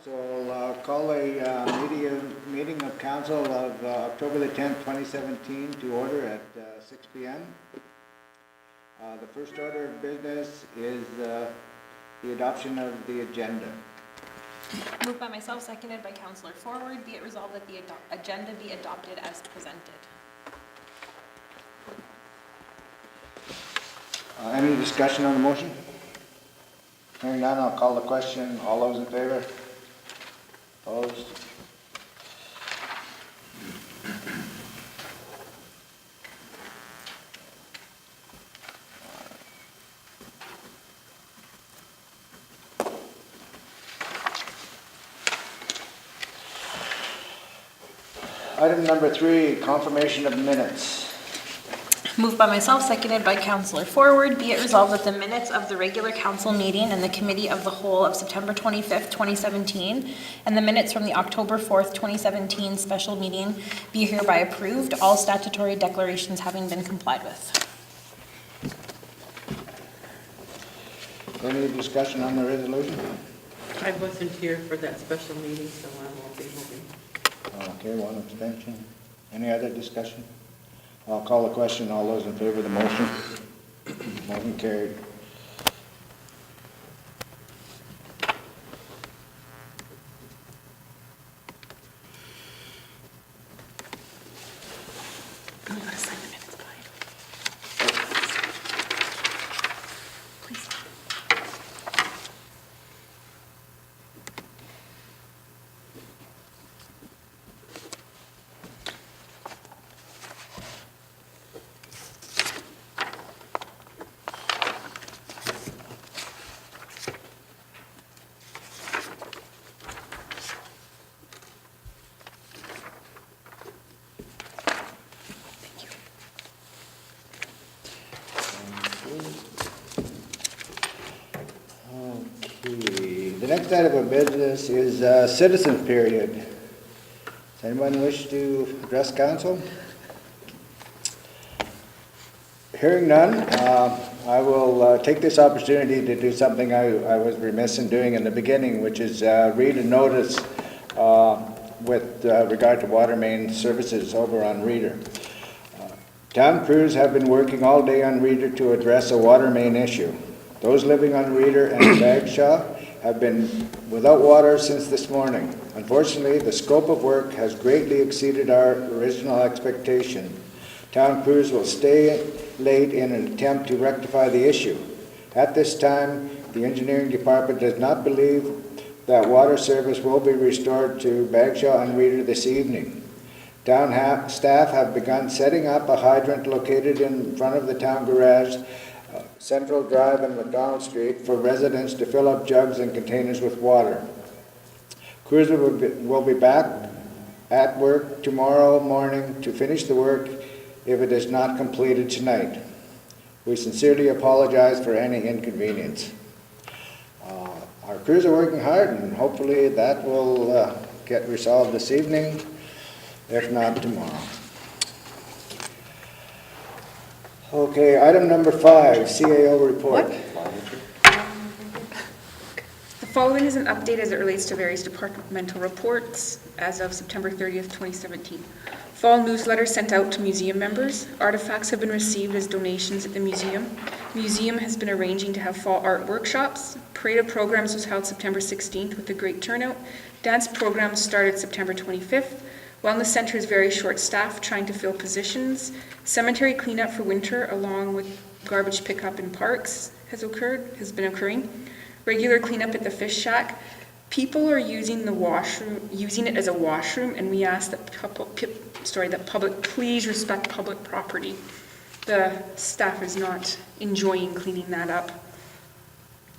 So I'll call a meeting of council of October the 10th, 2017 to order at 6 p.m. The first order of business is the adoption of the agenda. Moved by myself, seconded by Councillor Forward. Be it resolved that the agenda be adopted as presented. Any discussion on the motion? Hearing none, I'll call the question. All those in favor? Opposed? Item number 3, confirmation of minutes. Moved by myself, seconded by Councillor Forward. Be it resolved that the minutes of the regular council meeting and the committee of the whole of September 25th, 2017, and the minutes from the October 4th, 2017 special meeting be hereby approved, all statutory declarations having been complied with. Any discussion on the resolution? I wasn't here for that special meeting, so I won't be moving. Okay, one abstention. Any other discussion? I'll call the question. All those in favor of the motion? Motion carried. I'm going to sign the minutes, Clyde. Please. Okay, the next item of business is citizens period. Does anyone wish to address council? Hearing none, I will take this opportunity to do something I was remiss in doing in the beginning, which is read a notice with regard to water main services over on Reeder. Town crews have been working all day on Reeder to address a water main issue. Those living on Reeder and Bagshaw have been without water since this morning. Unfortunately, the scope of work has greatly exceeded our original expectation. Town crews will stay late in an attempt to rectify the issue. At this time, the engineering department does not believe that water service will be restored to Bagshaw and Reeder this evening. Town staff have begun setting up a hydrant located in front of the town garage, Central Drive and McDonald Street, for residents to fill up jugs and containers with water. Crews will be back at work tomorrow morning to finish the work if it is not completed tonight. We sincerely apologize for any inconvenience. Our crews are working hard, and hopefully that will get resolved this evening, if not tomorrow. Okay, item number 5, CAO report. The following is an update as it relates to various departmental reports as of September 30th, 2017. Fall newsletter sent out to museum members. Artifacts have been received as donations at the museum. Museum has been arranging to have fall art workshops. Parade of programs was held September 16th with a great turnout. Dance programs started September 25th. Wellness Center is very short-staffed, trying to fill positions. Cemetery cleanup for winter, along with garbage pickup in parks, has been occurring. Regular cleanup at the Fish Shack. People are using it as a washroom, and we ask that public please respect public property. The staff is not enjoying cleaning that up.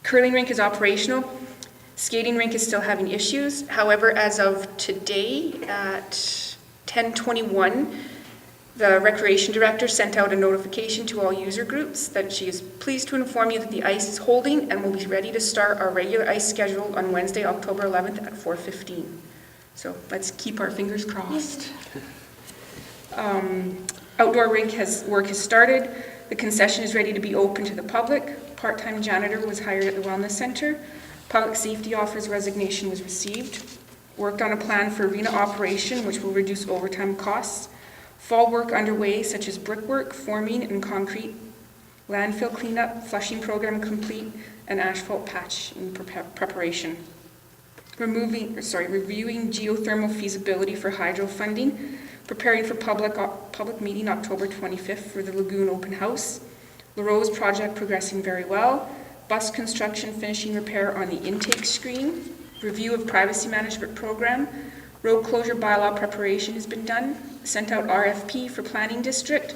Curling rink is operational. Skating rink is still having issues. However, as of today at 10:21, the recreation director sent out a notification to all user groups that she is pleased to inform you that the ice is holding and will be ready to start our regular ice schedule on Wednesday, October 11th at 4:15. So let's keep our fingers crossed. Outdoor rink work has started. The concession is ready to be open to the public. Part-time janitor was hired at the Wellness Center. Public safety officer's resignation was received. Worked on a plan for arena operation, which will reduce overtime costs. Fall work underway, such as brickwork, forming, and concrete. Landfill cleanup, flushing program complete, and asphalt patch in preparation. Reviewing geothermal feasibility for hydro funding. Preparing for public meeting October 25th for the Lagoon Open House. LaRose project progressing very well. Bus construction finishing repair on the intake screen. Review of privacy management program. Road closure bylaw preparation has been done. Sent out RFP for planning district.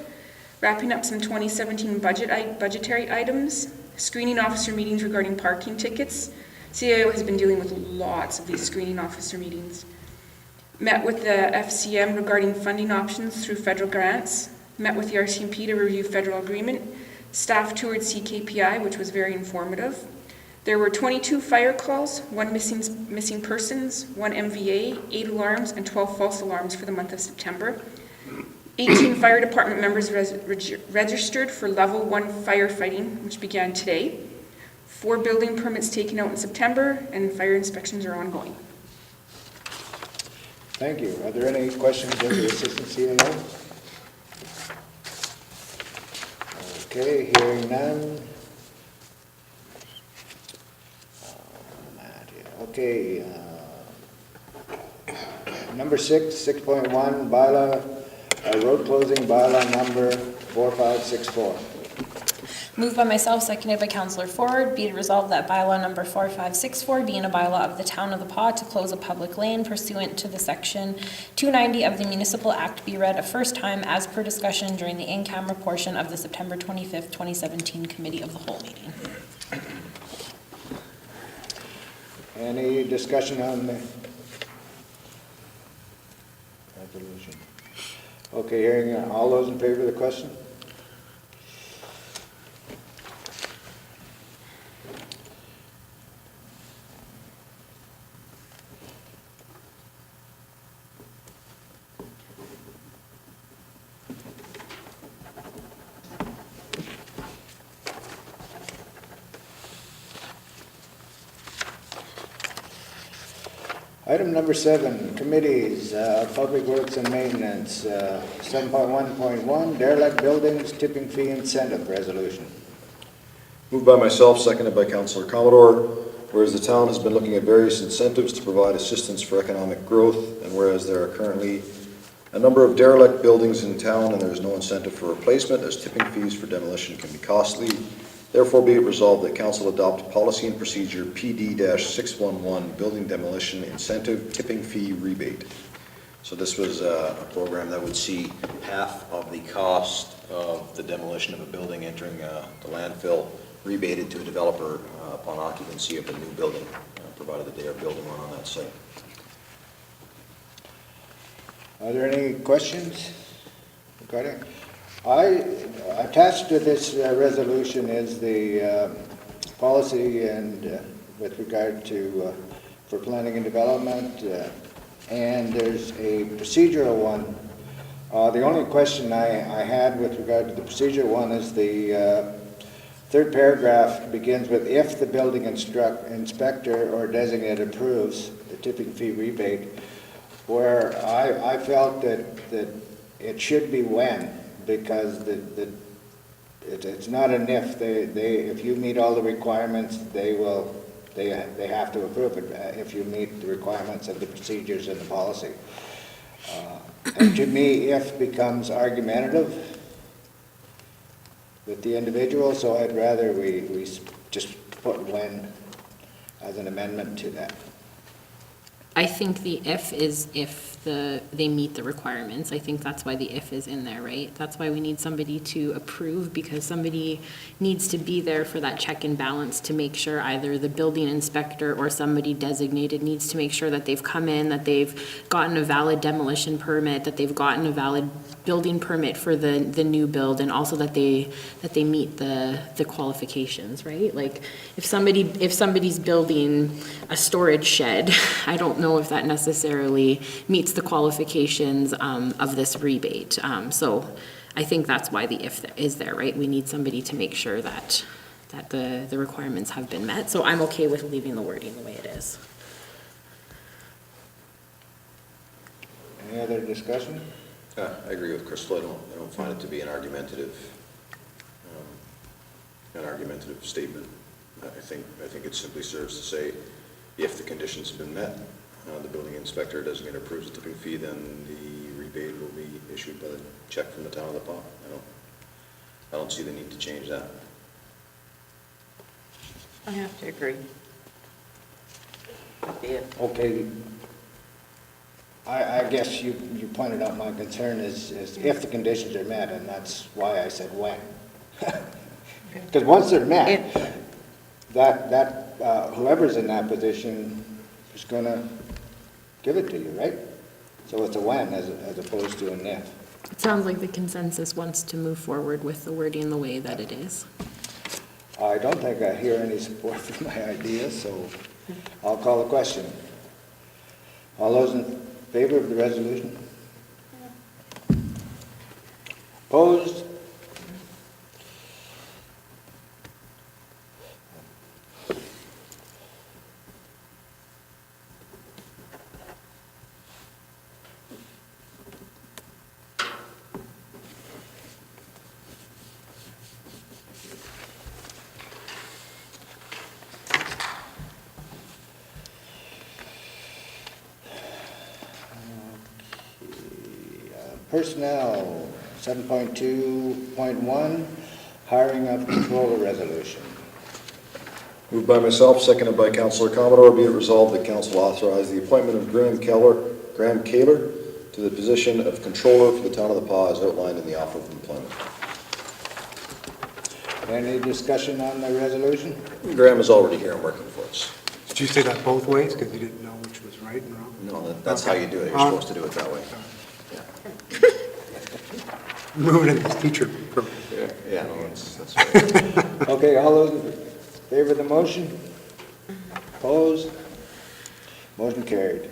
Wrapping up some 2017 budgetary items. Screening officer meetings regarding parking tickets. CIO has been dealing with lots of these screening officer meetings. Met with the FCM regarding funding options through federal grants. Met with the RCMP to review federal agreement. Staff toured CKPI, which was very informative. There were 22 fire calls, 1 missing persons, 1 MVA, 8 alarms, and 12 false alarms for the month of September. 18 fire department members registered for level 1 firefighting, which began today. 4 building permits taken out in September, and fire inspections are ongoing. Thank you. Are there any questions of the Assistant CAO? Okay, hearing none. Okay, number 6.1, bylaw, road closing bylaw number 4564. Moved by myself, seconded by Councillor Ford. Be it resolved that bylaw number 4564 being a bylaw of the Town of the Paw to close a public lane pursuant to the section 290 of the Municipal Act be read a first time as per discussion during the in-camera portion of the September 25th, 2017 Committee of the Whole meeting. Any discussion on the resolution? Okay, hearing none. All those in favor of the question? Item number 7, committees, Public Works and Maintenance, 7.1.1, derelict buildings, tipping fee incentive resolution. Moved by myself, seconded by Councillor Commodore. Whereas the town has been looking at various incentives to provide assistance for economic growth, and whereas there are currently a number of derelict buildings in town and there is no incentive for replacement as tipping fees for demolition can be costly, therefore be it resolved that Council adopt policy and procedure PD-611, Building Demolition Incentive Tipping Fee Rebate. So this was a program that would see half of the cost of the demolition of a building entering the landfill rebated to a developer upon occupancy of a new building, provided that they are building one on that site. Are there any questions regarding? Attached to this resolution is the policy and with regard to for planning and development, and there's a procedural one. The only question I had with regard to the procedural one is the third paragraph begins with if the building inspector or designate approves the tipping fee rebate, where I felt that it should be when. Because it's not an if. If you meet all the requirements, they have to approve it if you meet the requirements of the procedures and the policy. And to me, if becomes argumentative with the individual, so I'd rather we just put when as an amendment to that. I think the if is if they meet the requirements. I think that's why the if is in there, right? That's why we need somebody to approve, because somebody needs to be there for that check and balance to make sure either the building inspector or somebody designated needs to make sure that they've come in, that they've gotten a valid demolition permit, that they've gotten a valid building permit for the new build, and also that they meet the qualifications, right? Like if somebody's building a storage shed, I don't know if that necessarily meets the qualifications of this rebate. So I think that's why the if is there, right? We need somebody to make sure that that the requirements have been met. So I'm okay with leaving the wording the way it is. Any other discussion? I agree with Crystal. I don't find it to be an argumentative statement. I think it simply serves to say, if the conditions have been met, the building inspector designate approves the tipping fee, then the rebate will be issued by the check from the town of the pot. I don't see the need to change that. I have to agree. With the if. Okay. I guess you pointed out my concern is if the conditions are met, and that's why I said when. Because once they're met, that whoever's in that position is going to give it to you, right? So it's a when as opposed to an if. It sounds like the consensus wants to move forward with the wording the way that it is. I don't think I hear any support for my idea, so I'll call the question. All those in favor of the resolution? Opposed? Personnel, 7.2.1, hiring of controller resolution. Moved by myself, seconded by Councillor Commodore. Be it resolved that council authorize the appointment of Graham Kaler to the position of controller for the town of the Pas as outlined in the offer of employment. Any discussion on the resolution? Graham is already here and working for us. Did you say that both ways, because you didn't know which was right and wrong? No, that's how you do it. You're supposed to do it that way. Moving in this teacher program. Yeah, no, that's right. Okay, all those in favor of the motion? Opposed? Motion carried.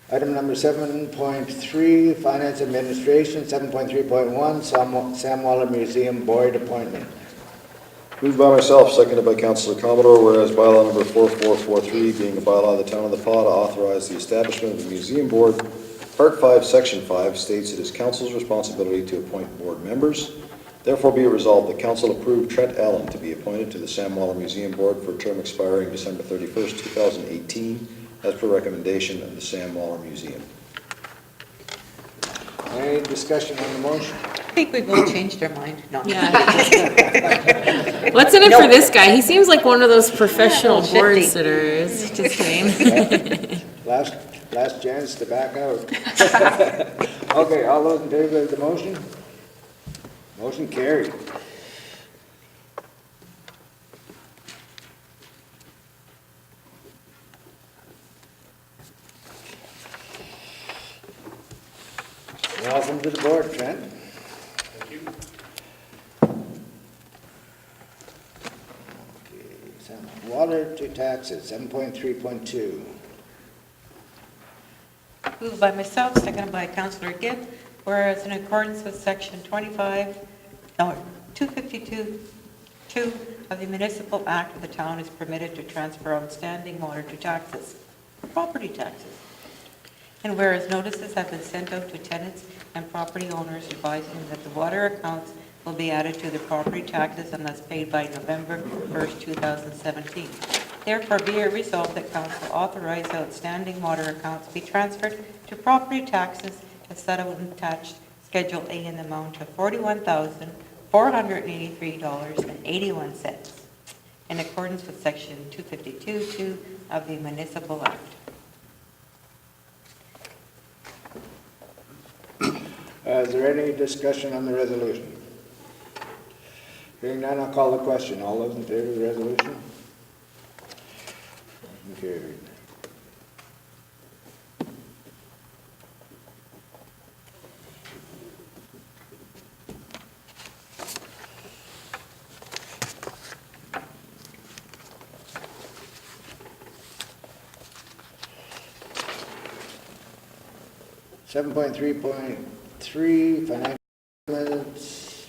Item number 7.3, Finance Administration, 7.3.1, Sam Waller Museum Board appointment. Moved by myself, seconded by Councillor Commodore, whereas bylaw number 4443, being a bylaw of the town of the Pas to authorize the establishment of the museum board, Part 5, Section 5 states it is council's responsibility to appoint board members. Therefore be it resolved that council approve Trent Allen to be appointed to the Sam Waller Museum Board for a term expiring December 31st, 2018, as per recommendation of the Sam Waller Museum. Any discussion on the motion? I think we've all changed our mind. No. Yeah. What's in it for this guy? He seems like one of those professional Yeah, board shifty. sitters. Just saying. Last chance to back out. Okay, all those in favor of the motion? Motion carried. Welcome to the board, Trent. Thank you. Okay, water to taxes, 7.3.2. Moved by myself, seconded by Councillor Gibb, whereas in accordance with Section 252(2) of the Municipal Act, the town is permitted to transfer outstanding water to taxes, property taxes. And whereas notices have been sent out to tenants and property owners advising that the water accounts will be added to the property taxes unless paid by November 1st, 2017. Therefore, be it resolved that council authorize outstanding water accounts be transferred to property taxes as set out in attached Schedule A in the amount of $41,483.81 in accordance with Section 252(2) of the Municipal Act. Is there any discussion on the resolution? Hearing none, I'll call the question. All those in favor of the resolution? Motion carried. 7.3.3, financial statements.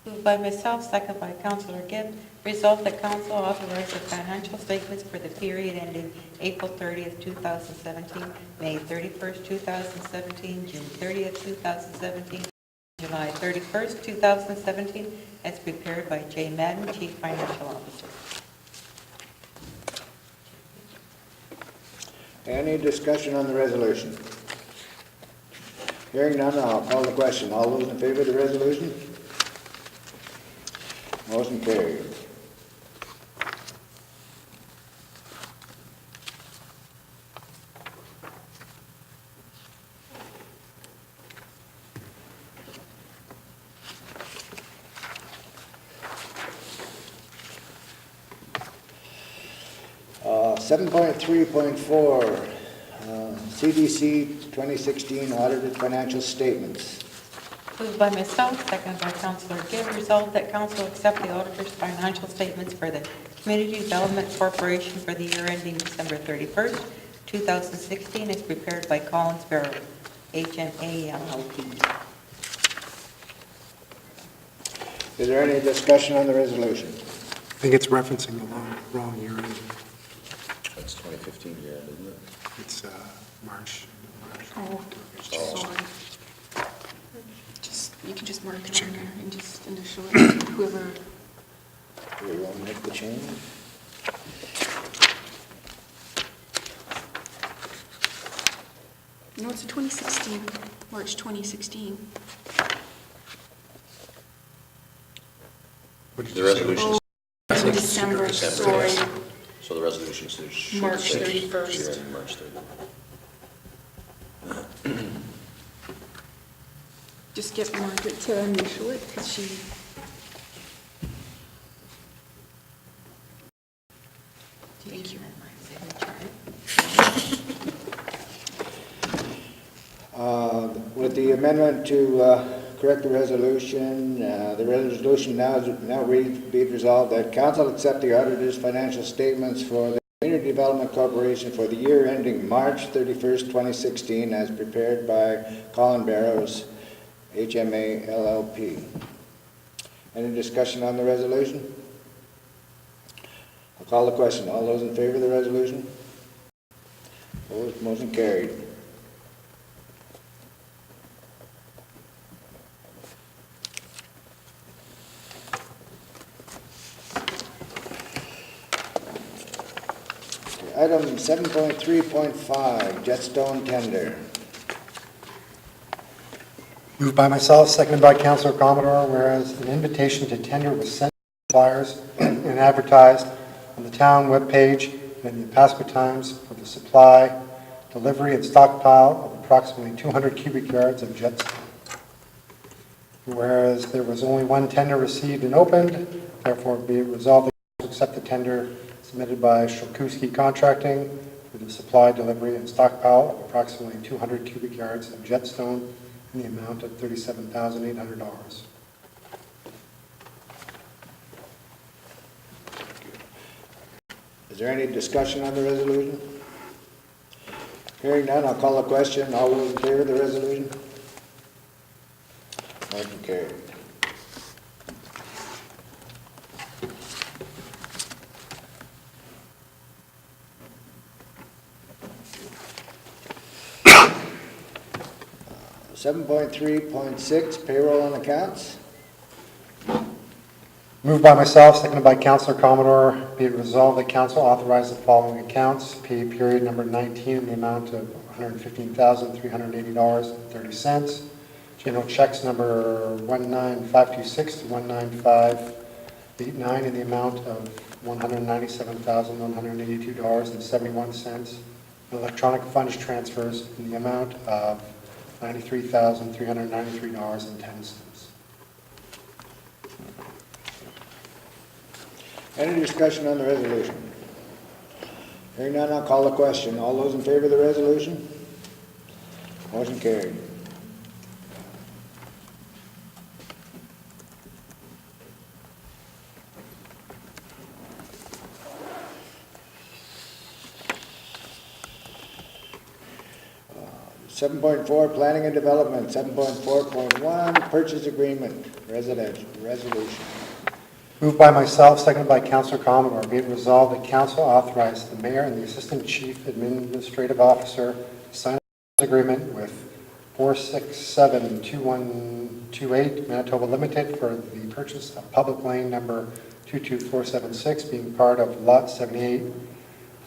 Moved by myself, second by Councillor Gibb. Resolved that council authorize the financial statements for the period ending April 30th, 2017, May 31st, 2017, June 30th, 2017, July 31st, 2017, as prepared by Jay Madden, Chief Financial Officer. Any discussion on the resolution? Hearing none, I'll call the question. All those in favor of the resolution? Motion carried. Uh, 7.3.4, CDC 2016 audited financial statements. Moved by myself, seconded by Councillor Gibb. Resolved that council accept the auditor's financial statements for the Community Development Corporation for the year ending December 31st, 2016, as prepared by Collins Barrow, HMA LLP. Is there any discussion on the resolution? I think it's referencing the wrong year. That's 2015 year end, isn't it? It's March. Oh, sorry. Just, you can just mark it on there and just initial it, whoever. Do we want to make the change? No, it's a 2016, March 2016. What did The you say? resolution, Oh, in December, sorry. so the resolution should March say 31st. year ending March 31st. Just get Margaret to initial it, because she, thank you. With the amendment to correct the resolution now reads, be it resolved that council accept the auditor's financial statements for the Community Development Corporation for the year ending March 31st, 2016, as prepared by Colin Barrows, HMA LLP. Any discussion on the resolution? I'll call the question. All those in favor of the resolution? Opposed, motion carried. Item 7.3.5, Jetstone tender. Moved by myself, seconded by Councillor Commodore, whereas an invitation to tender was sent to suppliers and advertised on the town webpage and in the Pasco Times for the supply, delivery, and stockpile of approximately 200 cubic yards of Jetstone. Whereas there was only one tender received and opened, therefore be it resolved to accept the tender submitted by Shulkowski Contracting for the supply, delivery, and stockpile of approximately 200 cubic yards of Jetstone in the amount of $37,800. Is there any discussion on the resolution? Hearing none, I'll call the question. All those in favor of the resolution? Motion carried. Uh, 7.3.6, payroll and accounts. Moved by myself, seconded by Councillor Commodore, be it resolved that council authorize the following accounts. Pay period number 19 in the amount of $115,380.30. General checks number 19526 to 19589 in the amount of $197,182.71. Electronic funds transfers in the amount of $93,393.10. Any discussion on the resolution? Hearing none, I'll call the question. All those in favor of the resolution? Motion carried. 7.4, planning and development. 7.4.1, purchase agreement, resolution. Moved by myself, seconded by Councillor Commodore. Be it resolved that council authorize the mayor and the assistant chief administrative officer to sign an agreement with 4672128 Manitoba Limited for the purchase of public lane number 22476, being part of Lot 78,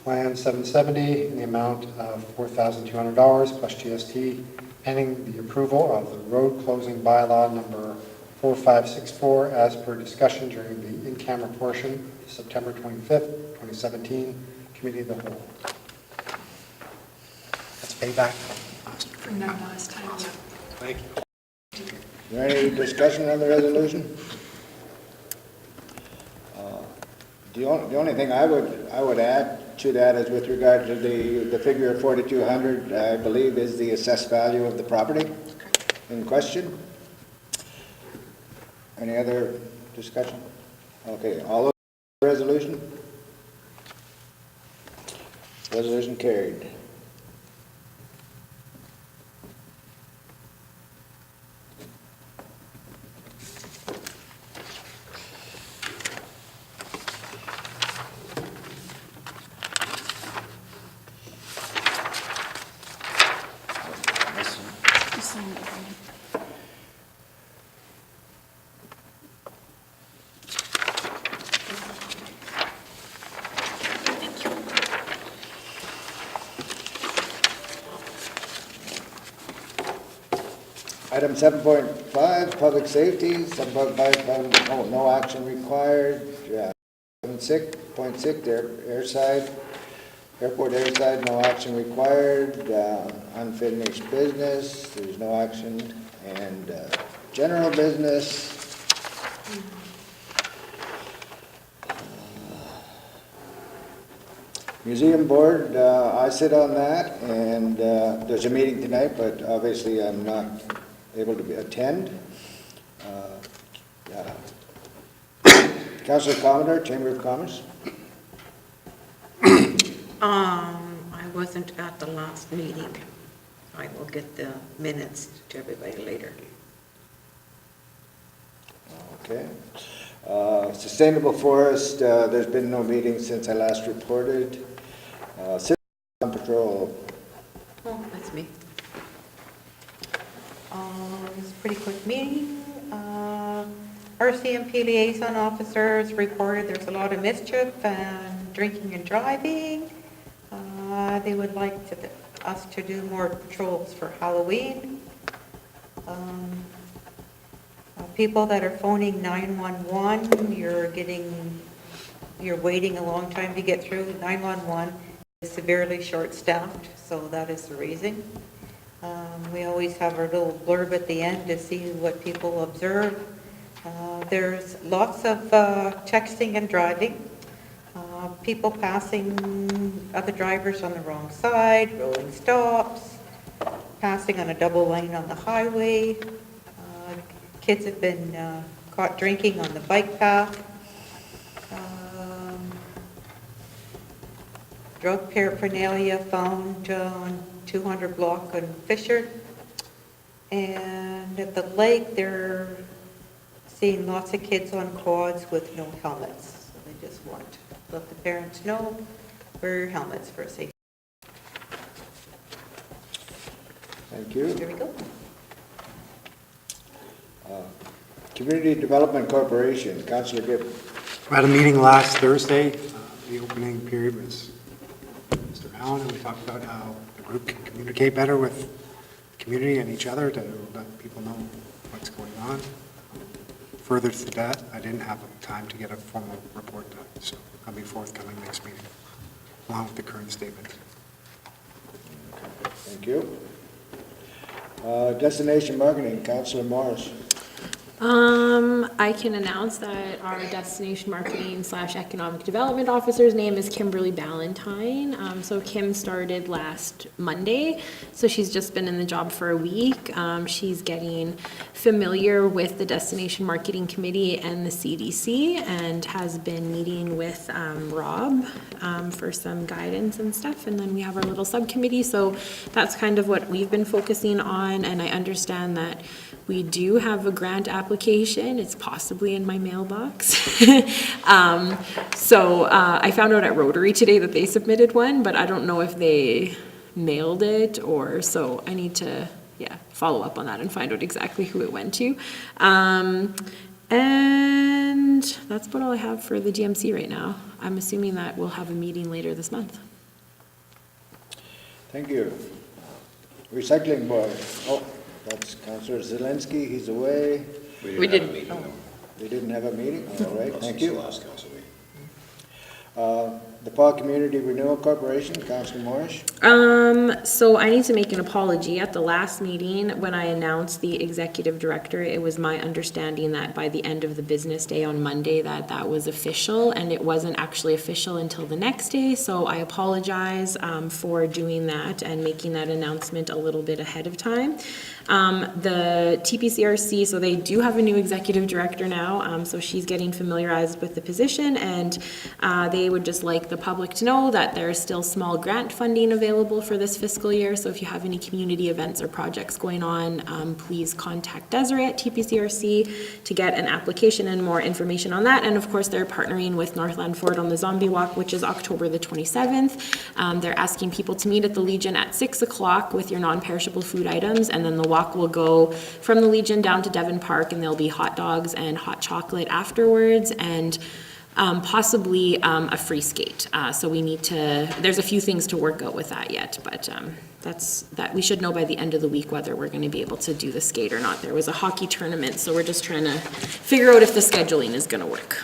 Plan 770, in the amount of $4,200 plus GST, pending the approval of the road closing bylaw number 4564 as per discussion during the in-camera portion, September 25th, 2017, Committee of the Whole. That's payback. From that last time, yeah. Thank you. Is there any discussion on the resolution? The only thing I would add to that is with regard to the figure of 4,200, I believe is the assessed value of the property in question. Any other discussion? Okay, all those in favor of the resolution? Resolution carried. Item 7.5, public safety. 7.5, no action required. 7.6, airside, airport airside, no action required. Unfinished business, there's no action. And general business. Museum board, I sit on that, and there's a meeting tonight, but obviously I'm not able to attend. Councillor Commodore, Chamber of Commerce. I wasn't at the last meeting. I will get the minutes to everybody later. Okay. Sustainable Forest, there's been no meeting since I last reported. Citizen Patrol, Oh, that's me. It's a pretty quick meeting. RCMP liaison officers reported there's a lot of mischief and drinking and driving. They would like us to do more patrols for Halloween. People that are phoning 911, you're waiting a long time to get through. 911 is severely short-staffed, so that is the reason. We always have our little blurb at the end to see what people observe. There's lots of texting and driving. People passing other drivers on the wrong side, rolling stops, passing on a double lane on the highway. Kids have been caught drinking on the bike path. Drug paraphernalia found on 200 block on Fisher. And at the lake, they're seeing lots of kids on quads with no helmets. So they just want to let the parents know, wear your helmets for safety. thank you. Here we go. Community Development Corporation, Councillor Gibb. We had a meeting last Thursday. The opening period was Mr. Allen, and we talked about how the group can communicate better with the community and each other to let people know what's going on. Further to that, I didn't have time to get a formal report done, so I'll be forthcoming next meeting, along with the current statement. Thank you. Destination Marketing, Councillor Morris. I can announce that our destination marketing / economic development officer's name is Kimberly Ballantyne. So Kim started last Monday, so she's just been in the job for a week. She's getting familiar with the destination marketing committee and the CDC, and has been meeting with Rob for some guidance and stuff. And then we have our little subcommittee, so that's kind of what we've been focusing on. And I understand that we do have a grant application. It's possibly in my mailbox. So I found out at Rotary today that they submitted one, but I don't know if they mailed it or, so I need to, follow up on that and find out exactly who it went to. And that's about all I have for the GMC right now. I'm assuming that we'll have a meeting later this month. Thank you. Recycling board, oh, that's Councillor Zelinski, he's away. We didn't. have a meeting, no. They didn't have a meeting, all right, Not thank since the you. last council meeting. The Paul Community Renewal Corporation, Councillor Morris. So I need to make an apology. At the last meeting, when I announced the executive director, it was my understanding that by the end of the business day on Monday, that was official, and it wasn't actually official until the next day. So I apologize for doing that and making that announcement a little bit ahead of time. The TPCRC, so they do have a new executive director now, so she's getting familiarized with the position, and they would just like the public to know that there is still small grant funding available for this fiscal year. So if you have any community events or projects going on, please contact Desiree at TPCRC to get an application and more information on that. And of course, they're partnering with Northland Forward on the Zombie Walk, which is October the 27th. They're asking people to meet at the Legion at 6 o'clock with your non-perishable food items, and then the walk will go from the Legion down to Devon Park, and there'll be hot dogs and hot chocolate afterwards, and possibly a free skate. So we need to, there's a few things to work out with that yet, but we should know by the end of the week whether we're going to be able to do the skate or not. There was a hockey tournament, so we're just trying to figure out if the scheduling is going to work.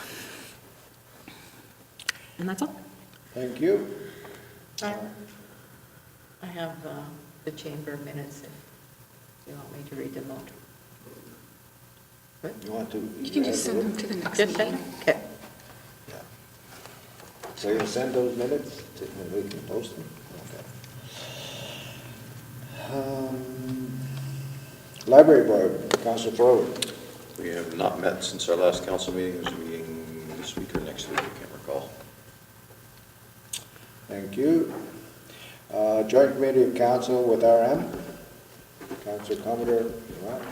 And that's all. Thank you. I have the chamber minutes, if you want me to read them out. You want to? You can just send them to the next Just meeting. saying? Okay. So you'll send those minutes and we can post them? Okay. Library board, Councillor Forward. We have not met since our last council meeting. There's a meeting this week or next week, I can't recall. Thank you. Joint Committee of Council with RM. Councillor Commodore, what?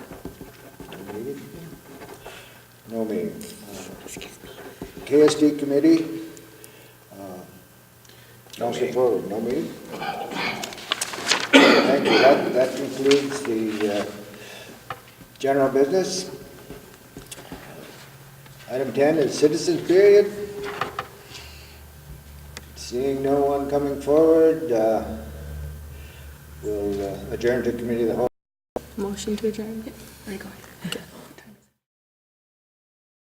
No meeting? No meeting. KSD Committee. Councillor Forward, no meeting? Thank you. That concludes the general business. Item 10 is citizens period. Seeing no one coming forward, we'll adjourn to committee of the whole. Motion to adjourn. There you go.